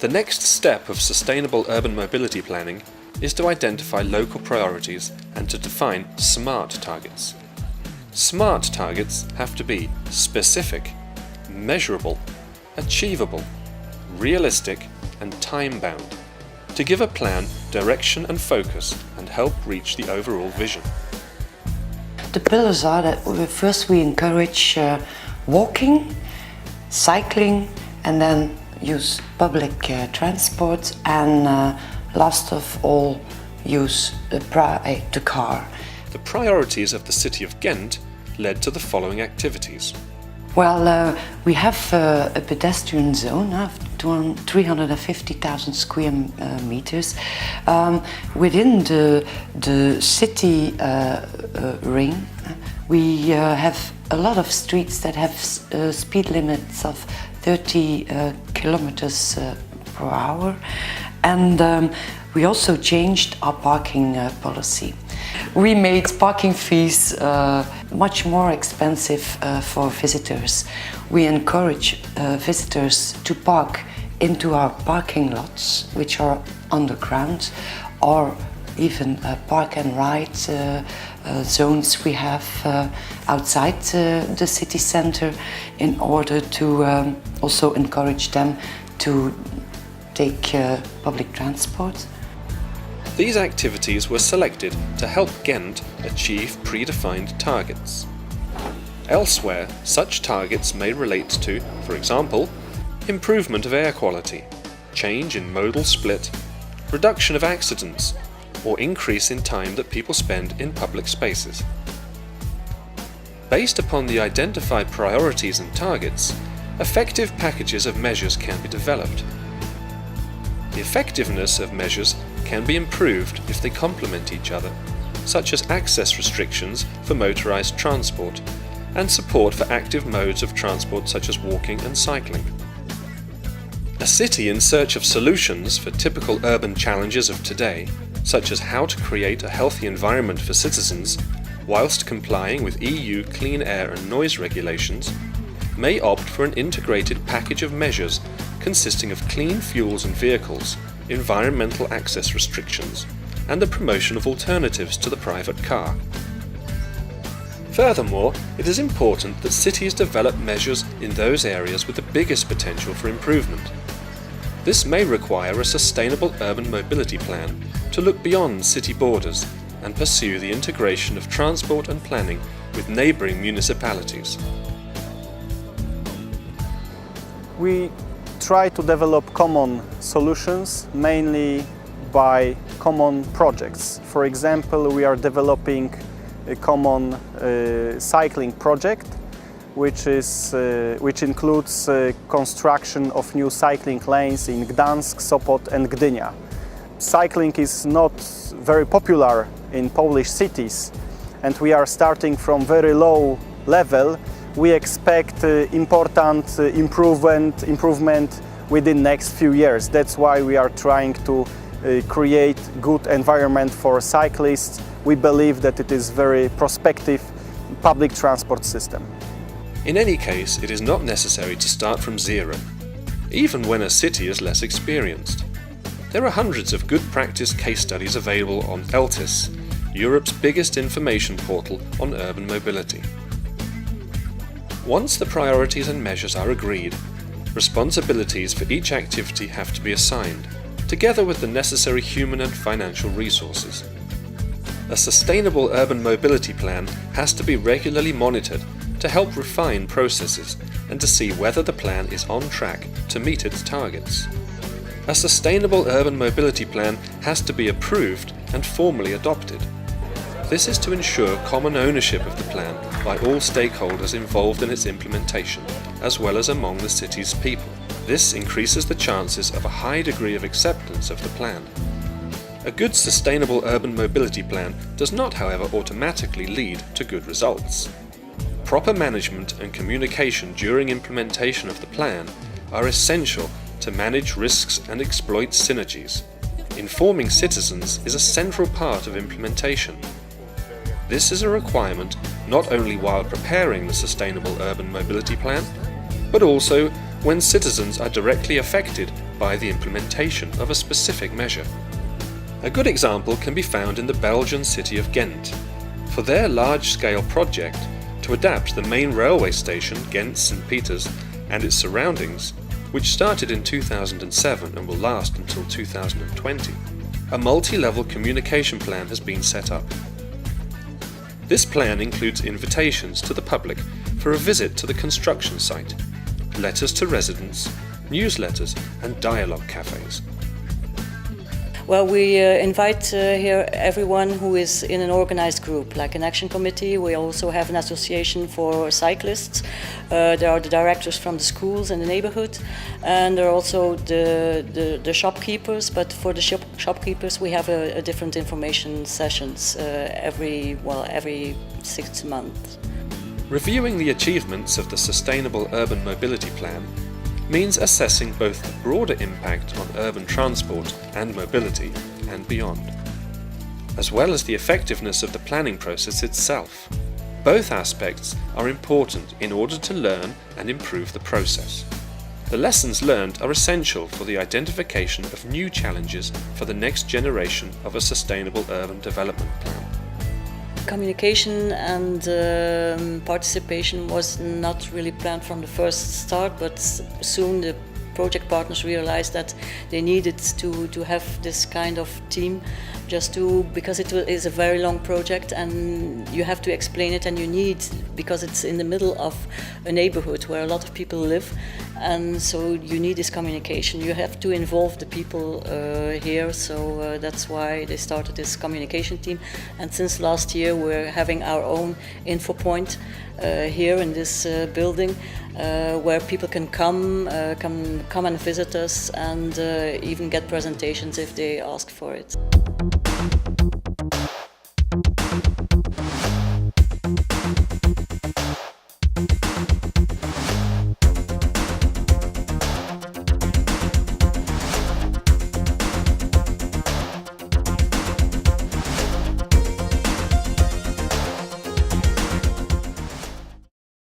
The next step of sustainable urban mobility planning is to identify local priorities and to define SMART targets. SMART targets have to be specific, measurable, achievable, realistic and time-bound to give a plan direction and focus and help reach the overall vision. The pillars are that first we encourage walking, cycling and then use public transport and last of all use the car. The priorities of the city of Ghent led to the following activities. Well, we have a pedestrian zone of 350,000 square meters. Within the city ring, we have a lot of streets that have speed limits of 30 kilometers per hour. And we also changed our parking policy. We made parking fees much more expensive for visitors. We encourage visitors to park into our parking lots, which are underground, or even park and ride zones we have outside the city center in order to also encourage them to take public transport. These activities were selected to help Ghent achieve predefined targets. Elsewhere, such targets may relate to, for example, improvement of air quality, change in modal split, reduction of accidents, or increase in time that people spend in public spaces. Based upon the identified priorities and targets, effective packages of measures can be developed. The effectiveness of measures can be improved if they complement each other, such as access restrictions for motorized transport and support for active modes of transport such as walking and cycling. A city in search of solutions for typical urban challenges of today, such as how to create a healthy environment for citizens whilst complying with EU clean air and noise regulations, may opt for an integrated package of measures consisting of clean fuels and vehicles, environmental access restrictions, and the promotion of alternatives to the private car. Furthermore, it is important that cities develop measures in those areas with the biggest potential for improvement. This may require a sustainable urban mobility plan to look beyond city borders and pursue the integration of transport and planning with neighbouring municipalities. We try to develop common solutions, mainly by common projects. For example, we are developing a common cycling project, which includes construction of new cycling lanes in Gdańsk, Sopot and Gdynia. Cycling is not very popular in Polish cities, and we are starting from very low level. We expect important improvement within next few years. That's why we are trying to create good environment for cyclists. We believe that it is very prospective public transport system. In any case, it is not necessary to start from zero, even when a city is less experienced. There are hundreds of good practice case studies available on ELTIS, Europe's biggest information portal on urban mobility. Once the priorities and measures are agreed, responsibilities for each activity have to be assigned, together with the necessary human and financial resources. A sustainable urban mobility plan has to be regularly monitored to help refine processes and to see whether the plan is on track to meet its targets. A sustainable urban mobility plan has to be approved and formally adopted. This is to ensure common ownership of the plan by all stakeholders involved in its implementation, as well as among the city's people. This increases the chances of a high degree of acceptance of the plan. A good sustainable urban mobility plan does not, however, automatically lead to good results. Proper management and communication during implementation of the plan are essential to manage risks and exploit synergies. Informing citizens is a central part of implementation. This is a requirement not only while preparing the sustainable urban mobility plan, but also when citizens are directly affected by the implementation of a specific measure. A good example can be found in the Belgian city of Ghent. For their large-scale project to adapt the main railway station Ghent-St. Peters and its surroundings, which started in 2007 and will last until 2020, a multi-level communication plan has been set up. This plan includes invitations to the public for a visit to the construction site, letters to residents, newsletters and dialogue cafes. Well, we invite here everyone who is in an organized group, like an action committee. We also have an association for cyclists. There are the directors from the schools in the neighborhood, and there are also the shopkeepers. But for the shopkeepers, we have a different information sessions every 6 months. Reviewing the achievements of the Sustainable Urban Mobility Plan means assessing both the broader impact on urban transport and mobility and beyond, as well as the effectiveness of the planning process itself. Both aspects are important in order to learn and improve the process. The lessons learned are essential for the identification of new challenges for the next generation of a sustainable urban development plan. Communication and participation was not really planned from the first start, but soon the project partners realized that they needed to have this kind of team because it is a very long project and you have to explain it, and you need, because it's in the middle of a neighborhood where a lot of people live, and so you need this communication. You have to involve the people here, so that's why they started this communication team. And since last year we're having our own info point here in this building, where people can come and visit us, and even get presentations if they ask for it.